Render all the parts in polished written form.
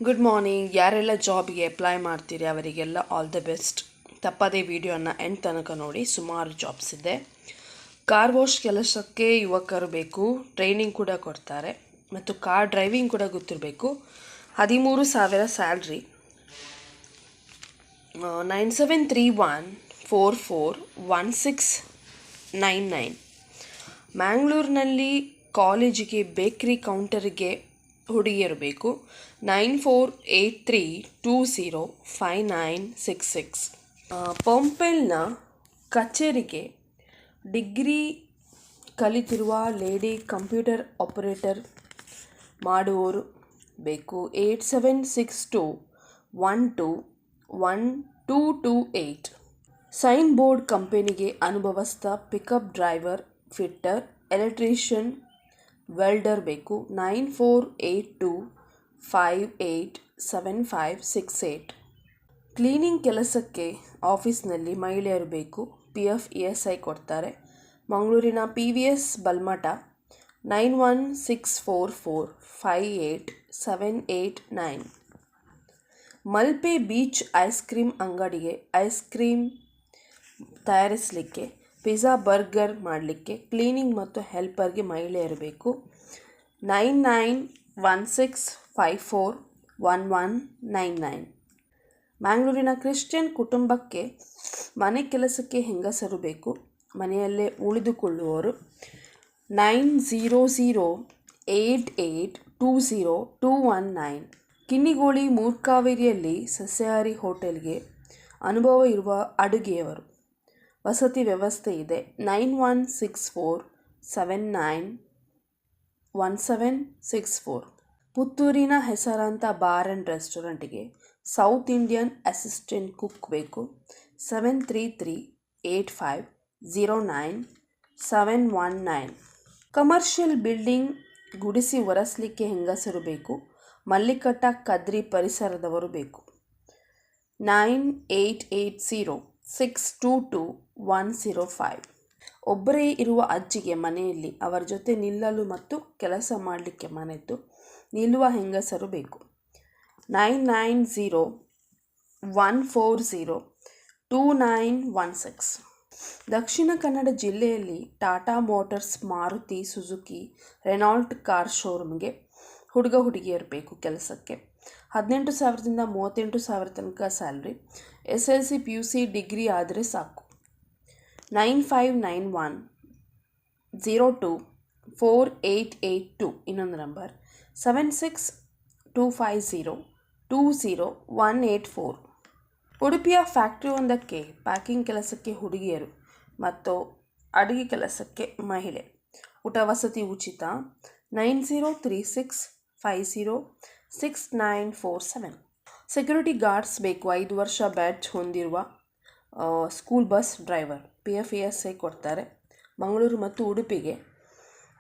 Good morning. ಯಾರೆಲ್ಲ ಜಾಬ್ಗೆ apply ಮಾಡ್ತೀರಿ ಅವರಿಗೆಲ್ಲ ಆಲ್ ದ ಬೆಸ್ಟ್. ತಪ್ಪದೇ ವಿಡಿಯೋನ ಎಂಡ್ ತನಕ ನೋಡಿ. ಸುಮಾರು ಜಾಬ್ಸ್ ಇದೆ. ಕಾರ್ ವಾಶ್ ಕೆಲಸಕ್ಕೆ ಯುವಕರು ಬೇಕು. ಟ್ರೈನಿಂಗ್ ಕೂಡ ಕೊಡ್ತಾರೆ ಮತ್ತು ಕಾರ್ ಡ್ರೈವಿಂಗ್ ಕೂಡ ಗೊತ್ತಿರಬೇಕು. 13,000 ಸ್ಯಾಲ್ರಿ. 9731441699. ಮ್ಯಾಂಗ್ಳೂರಿನಲ್ಲಿ ಕಾಲೇಜಿಗೆ ಬೇಕ್ರಿ ಕೌಂಟರ್ಗೆ ಹುಡುಗಿಯರು ಬೇಕು. 9483205966. ಪಂಪೆಲ್ನ ಕಚೇರಿಗೆ ಡಿಗ್ರಿ ಕಲಿತಿರುವ ಲೇಡಿ ಕಂಪ್ಯೂಟರ್ ಆಪರೇಟರ್ ಮಾಡುವವರು ಬೇಕು. 8762121228. ಸೈನ್ ಬೋರ್ಡ್ ಕಂಪನಿಗೆ ಅನುಭವಸ್ಥ pickup driver, fitter, electrician, welder ಬೇಕು. 9482587568. ಕ್ಲೀನಿಂಗ್ ಕೆಲಸಕ್ಕೆ ಆಫೀಸ್ನಲ್ಲಿ ಮಹಿಳೆಯರು ಬೇಕು. PF ESI ಕೊಡ್ತಾರೆ. ಮಂಗಳೂರಿನ PVS Balmatta. 9164458789. Malpe beach ice cream ಅಂಗಡಿಗೆ ಐಸ್ ಕ್ರೀಮ್ ತಯಾರಿಸಲಿಕ್ಕೆ, ಪಿಜ್ಜಾ, ಬರ್ಗರ್ ಮಾಡಲಿಕ್ಕೆ, ಕ್ಲೀನಿಂಗ್ ಮತ್ತು ಹೆಲ್ಪರ್ಗೆ ಮಹಿಳೆಯರು ಬೇಕು. 9916541199. ಮ್ಯಾಂಗ್ಳೂರಿನ ಕ್ರಿಶ್ಚಿಯನ್ ಕುಟುಂಬಕ್ಕೆ ಮನೆ ಕೆಲಸಕ್ಕೆ ಹೆಂಗಸರು ಬೇಕು. ಮನೆಯಲ್ಲೇ ಉಳಿದುಕೊಳ್ಳುವವರು. 9008820219. ಕಿನ್ನಿಗೋಳಿ ಮೂರ್ಕಾವೇರಿಯಲ್ಲಿ ಸಸ್ಯಾಹಾರಿ ಹೋಟೆಲ್ಗೆ ಅನುಭವ ಇರುವ ಅಡುಗೆಯವರು. ವಸತಿ ವ್ಯವಸ್ಥೆ ಇದೆ. 9164791764. ಪುತ್ತೂರಿನ ಹೆಸರಾಂತ ಬಾರ್ ಆ್ಯಂಡ್ ರೆಸ್ಟೋರೆಂಟ್ಗೆ ಸೌತ್ ಇಂಡಿಯನ್ ಅಸಿಸ್ಟೆಂಟ್ ಕುಕ್ ಬೇಕು. 7338509719. ಕಮರ್ಷಿಯಲ್ ಬಿಲ್ಡಿಂಗ್ ಗುಡಿಸಿ ಒರೆಸಲಿಕ್ಕೆ ಹೆಂಗಸರು ಬೇಕು. ಮಲ್ಲಿಕಟ್ಟ ಕದ್ರಿ ಪರಿಸರದವರು ಬೇಕು. 9880622105. ಒಬ್ಬರೇ ಇರುವ ಅಜ್ಜಿಗೆ ಮನೆಯಲ್ಲಿ ಅವರ ಜೊತೆ ನಿಲ್ಲಲು ಮತ್ತು ಕೆಲಸ ಮಾಡಲಿಕ್ಕೆ ಮನೆದ್ದು ನಿಲ್ಲುವ ಹೆಂಗಸರು ಬೇಕು. 9901402916. ದಕ್ಷಿಣ ಕನ್ನಡ ಜಿಲ್ಲೆಯಲ್ಲಿ Tata Motors, Maruti Suzuki, Renault car ಶೋರೂಮ್ಗೆ ಹುಡುಗಿಯರು ಬೇಕು ಕೆಲಸಕ್ಕೆ. 18,000ದಿಂದ 38,000 ತನಕ ಸ್ಯಾಲ್ರಿ. SLC PUC ಡಿಗ್ರಿ ಆದರೆ ಸಾಕು. 9591024882 ಇನ್ನೊಂದು ನಂಬರ್. 7625020184. ಉಡುಪಿಯ ಫ್ಯಾಕ್ಟರಿಯೊಂದಕ್ಕೆ ಪ್ಯಾಕಿಂಗ್ ಕೆಲಸಕ್ಕೆ ಹುಡುಗಿಯರು ಮತ್ತು ಅಡುಗೆ ಕೆಲಸಕ್ಕೆ ಮಹಿಳೆ. ಊಟ ವಸತಿ ಉಚಿತ. 9036506947. ಸೆಕ್ಯೂರಿಟಿ ಗಾರ್ಡ್ಸ್ ಬೇಕು. 5 ವರ್ಷ ಬ್ಯಾಚ್ ಹೊಂದಿರುವ school bus driver. PF ESI ಕೊಡ್ತಾರೆ. ಮಂಗಳೂರು ಮತ್ತು ಉಡುಪಿಗೆ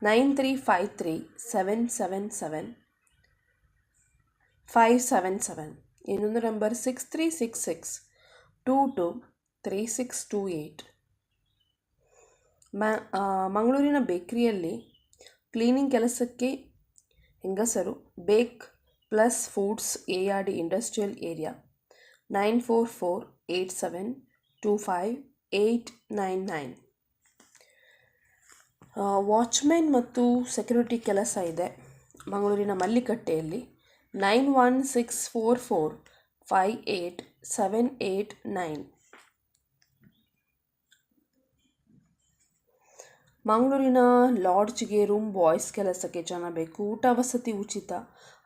9353777577. ಇನ್ನೊಂದು ನಂಬರ್ 6366223628. ಮಂಗಳೂರಿನ ಬೇಕರಿಯಲ್ಲಿ ಕ್ಲೀನಿಂಗ್ ಕೆಲಸಕ್ಕೆ ಹೆಂಗಸರು. ಬೇಕ್ plus foods, ARD industrial area. 9448725899. Watchmen ಮತ್ತು ಸೆಕ್ಯೂರಿಟಿ ಕೆಲಸ ಇದೆ ಮಂಗಳೂರಿನ ಮಲ್ಲಿಕಟ್ಟೆಯಲ್ಲಿ. 9164458789. ಮಂಗಳೂರಿನ ಲಾಡ್ಜ್ಗೆ ರೂಮ್ ಬಾಯ್ಸ್ ಕೆಲಸಕ್ಕೆ ಜನ ಬೇಕು. ಊಟ ವಸತಿ ಉಚಿತ.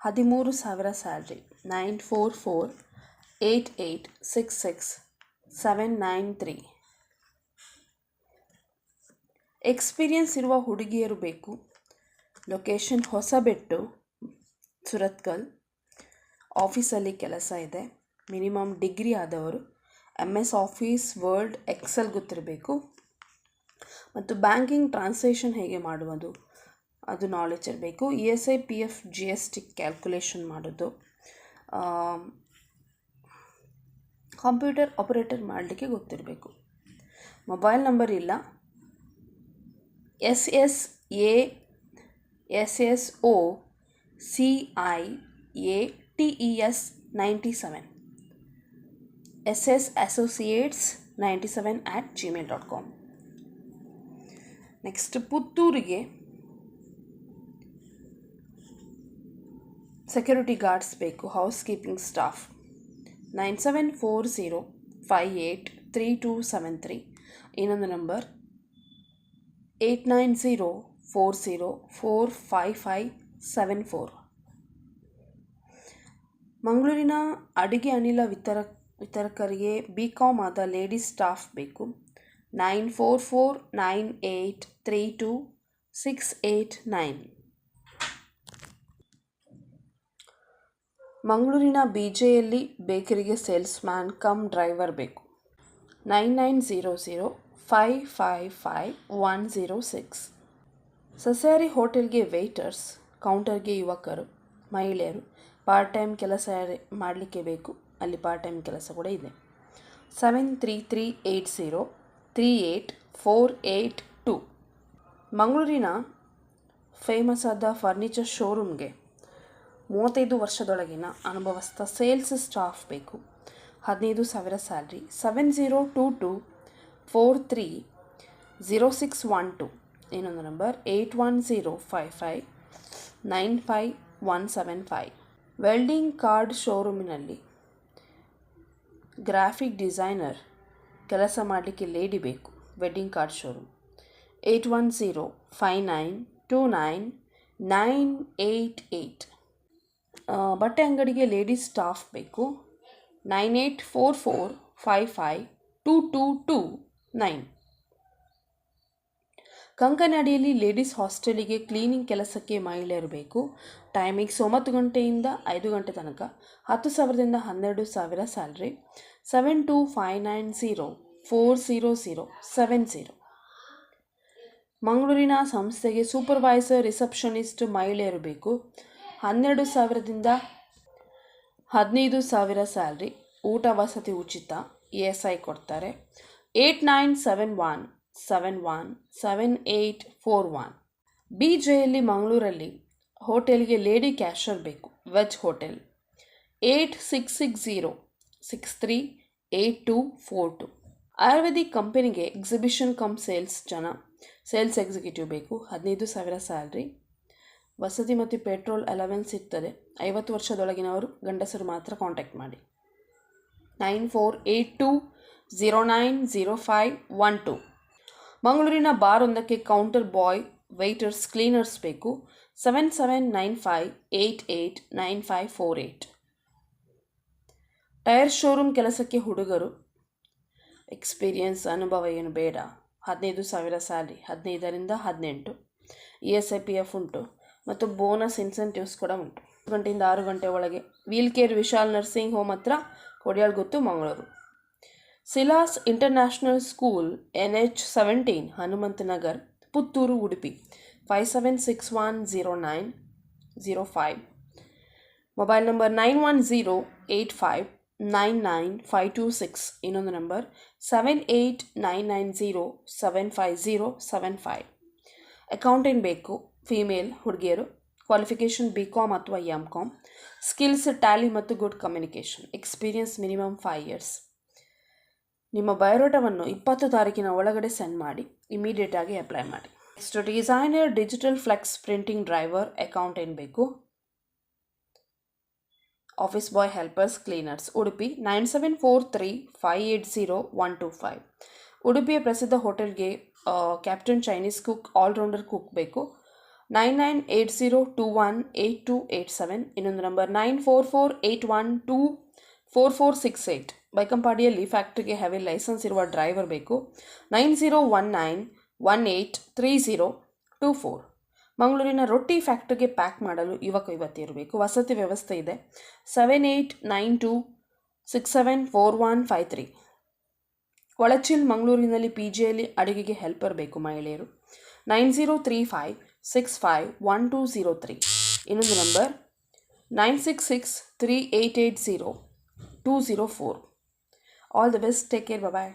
13,000 ಸ್ಯಾಲ್ರಿ. 9448866793. ಎಕ್ಸ್ಪೀರಿಯನ್ಸ್ ಇರುವ ಹುಡುಗಿಯರು ಬೇಕು. ಲೊಕೇಶನ್ ಹೊಸಬೆಟ್ಟು, ಸುರತ್ಕಲ್. ಆಫೀಸಲ್ಲಿ ಕೆಲಸ ಇದೆ. ಮಿನಿಮಮ್ ಡಿಗ್ರಿ ಆದವರು. MS ಆಫೀಸ್, ವರ್ಡ್, ಎಕ್ಸೆಲ್ ಗೊತ್ತಿರಬೇಕು ಮತ್ತು ಬ್ಯಾಂಕಿಂಗ್ ಟ್ರಾನ್ಸಾಕ್ಷನ್ ಹೇಗೆ ಮಾಡುವುದು ಅದು ನಾಲೆಜ್ ಇರಬೇಕು. ESI PF GST ಕ್ಯಾಲ್ಕುಲೇಷನ್ ಮಾಡೋದು. ಕಂಪ್ಯೂಟರ್ ಆಪರೇಟರ್ ಮಾಡಲಿಕ್ಕೆ ಗೊತ್ತಿರಬೇಕು. ಮೊಬೈಲ್ ನಂಬರ್ ಇಲ್ಲ. SSO CIA TES97 SSassociates97@gmail.com. Next ಪುತ್ತೂರಿಗೆ ಸೆಕ್ಯೂರಿಟಿ ಗಾರ್ಡ್ಸ್ ಬೇಕು, ಹೌಸ್ ಕೀಪಿಂಗ್ ಸ್ಟಾಫ್. 9740583273. ಇನ್ನೊಂದು ನಂಬರ್ 8904045574. ಮಂಗಳೂರಿನ ಅಡುಗೆ ಅನಿಲ ವಿತರಕರಿಗೆ BCom ಆದ ಲೇಡೀಸ್ ಸ್ಟಾಫ್ ಬೇಕು. 9449832689. ಮಂಗಳೂರಿನ BJಯಲ್ಲಿ ಬೇಕರಿಗೆ ಸೇಲ್ಸ್ಮ್ಯಾನ್ ಕಮ್ ಡ್ರೈವರ್ ಬೇಕು. 9900555106. ಸಸ್ಯಾಹಾರಿ ಹೋಟೆಲ್ಗೆ ವೇಟರ್ಸ್, ಕೌಂಟರ್ಗೆ ಯುವಕರು, ಮಹಿಳೆಯರು, ಪಾರ್ಟ್ ಟೈಮ್ ಕೆಲಸ ಮಾಡಲಿಕ್ಕೆ ಬೇಕು, ಅಲ್ಲಿ ಪಾರ್ಟ್ ಟೈಮ್ ಕೆಲಸ ಕೂಡ ಇದೆ. 7338038482. ಮಂಗಳೂರಿನ ಫೇಮಸ್ ಆದ ಫರ್ನಿಚರ್ ಶೋರೂಮ್ಗೆ 35 ವರ್ಷದೊಳಗಿನ ಅನುಭವಸ್ಥ ಸೇಲ್ಸ್ ಸ್ಟಾಫ್ ಬೇಕು, 15,000 ಸ್ಯಾಲ್ರಿ. 7022430612. ಇನ್ನೊಂದು ನಂಬರ್ 8105595175. ವೆಲ್ಡಿಂಗ್ ಕಾರ್ಡ್ ಶೋರೂಮಿನಲ್ಲಿ ಗ್ರಾಫಿಕ್ ಡಿಸೈನರ್ ಕೆಲಸ ಮಾಡಲಿಕ್ಕೆ ಲೇಡಿ ಬೇಕು, ವೆಡ್ಡಿಂಗ್ ಕಾರ್ಡ್ ಶೋರೂಮ್. 8105929988. ಬಟ್ಟೆ ಅಂಗಡಿಗೆ ಲೇಡೀಸ್ ಸ್ಟಾಫ್ ಬೇಕು. 9844552229. ಕಂಕನಾಡಿಯಲ್ಲಿ ಲೇಡೀಸ್ ಹಾಸ್ಟೆಲಿಗೆ ಕ್ಲೀನಿಂಗ್ ಕೆಲಸಕ್ಕೆ ಮಹಿಳೆಯರು ಬೇಕು. ಟೈಮಿಂಗ್ಸ್ 9 ಗಂಟೆಯಿಂದ 5 ಗಂಟೆ ತನಕ. 10,000ದಿಂದ 12,000 ಸ್ಯಾಲ್ರಿ. 7259040070. ಮಂಗಳೂರಿನ ಸಂಸ್ಥೆಗೆ ಸೂಪರ್ವೈಸರ್, ರಿಸೆಪ್ಷನಿಸ್ಟ್ ಮಹಿಳೆಯರು ಬೇಕು. 12,000ದಿಂದ 15,000 ಸ್ಯಾಲ್ರಿ. ಊಟ ವಸತಿ ಉಚಿತ, ESI ಕೊಡ್ತಾರೆ. 8971717841. BJಯಲ್ಲಿ ಮಂಗಳೂರಲ್ಲಿ ಹೋಟೆಲ್ಗೆ ಲೇಡಿ ಕ್ಯಾಶರ್ ಬೇಕು, ವೆಜ್ ಹೋಟೆಲ್. 8660638242. ಆಯುರ್ವೇದಿಕ್ ಕಂಪನಿಗೆ ಎಕ್ಸಿಬಿಷನ್ ಕಮ್ ಸೇಲ್ಸ್ ಎಕ್ಸಿಕ್ಯೂಟಿವ್ ಬೇಕು, 15,000 ಸ್ಯಾಲ್ರಿ. ವಸತಿ ಮತ್ತು ಪೆಟ್ರೋಲ್ ಅಲವೆನ್ಸ್ ಇರ್ತದೆ. 50 ವರ್ಷದೊಳಗಿನವರು ಗಂಡಸರು ಮಾತ್ರ ಕಾಂಟ್ಯಾಕ್ಟ್ ಮಾಡಿ. 9482090512. ಮಂಗಳೂರಿನ ಬಾರ್ ಒಂದಕ್ಕೆ ಕೌಂಟರ್ ಬಾಯ್, ವೇಟರ್ಸ್, ಕ್ಲೀನರ್ಸ್ ಬೇಕು. 7795889548. ಟೈರ್ ಶೋರೂಮ್ ಕೆಲಸಕ್ಕೆ ಹುಡುಗರು, ಎಕ್ಸ್ಪೀರಿಯನ್ಸ್ ಅನುಭವ ಏನು ಬೇಡ. 15,000 ಸ್ಯಾಲ್ರಿ. 15ರಿಂದ 18. ESI PF ಉಂಟು ಮತ್ತು ಬೋನಸ್ ಇನ್ಸೆಂಟಿವ್ಸ್ ಕೂಡ ಉಂಟು. 10 ಗಂಟೆಯಿಂದ 6 ಗಂಟೆ ಒಳಗೆ. Wheel care Vishal nursing home ಹತ್ರ, Kodiyalguttu, Mangaluru. Silas international school NH17 Hanumantha Nagar, Puttur, Udupi. 57610905. Mobile number 9108599526. ಇನ್ನೊಂದು ನಂಬರ್ 7899075075. ಅಕೌಂಟೆಂಟ್ ಬೇಕು, ಫೀಮೇಲ್, ಹುಡುಗಿಯರು. ಕ್ವಾಲಿಫಿಕೇಷನ್ BCom ಅಥವಾ MCom. ಸ್ಕಿಲ್ಸ್ ಟ್ಯಾಲಿ ಮತ್ತು good communication. Experience minimum 5 years. ನಿಮ್ಮ ಬಯೋಡಾಟಾವನ್ನು 20 ತಾರೀಕಿನ ಒಳಗಡೆ ಸೆಂಡ್ ಮಾಡಿ. ಇಮಿಡಿಯೇಟ್ ಆಗಿ ಅಪ್ಲೈ ಮಾಡಿ. Next designer digital flex printing driver, accountant ಬೇಕು. Office boy, helpers, cleaners. Udupi 9743580125. ಉಡುಪಿಯ ಪ್ರಸಿದ್ಧ ಹೋಟೆಲ್ಗೆ captain Chinese cook, all rounder cook ಬೇಕು. 9980218287. ಇನ್ನೊಂದು ನಂಬರ್ 9448124468. ಬೈಕಂಪಾಡಿಯಲ್ಲಿ ಫ್ಯಾಕ್ಟ್ರಿಗೆ ಹೆವಿ ಲೈಸೆನ್ಸ್ ಇರುವ ಡ್ರೈವರ್ ಬೇಕು. 9019183024. ಮಂಗಳೂರಿನ ರೊಟ್ಟಿ ಫ್ಯಾಕ್ಟ್ರಿಗೆ ಪ್ಯಾಕ್ ಮಾಡಲು ಯುವತಿಯರು ಬೇಕು. ವಸತಿ ವ್ಯವಸ್ಥೆ ಇದೆ. 7892674153. ಒಳಚಿಲ್ ಮಂಗಳೂರಿನಲ್ಲಿ PGಯಲ್ಲಿ ಅಡುಗೆಗೆ ಹೆಲ್ಪರ್ ಬೇಕು, ಮಹಿಳೆಯರು. 9035651203. ಇನ್ನೊಂದು number 9663880204. All the best. Take care. Bye.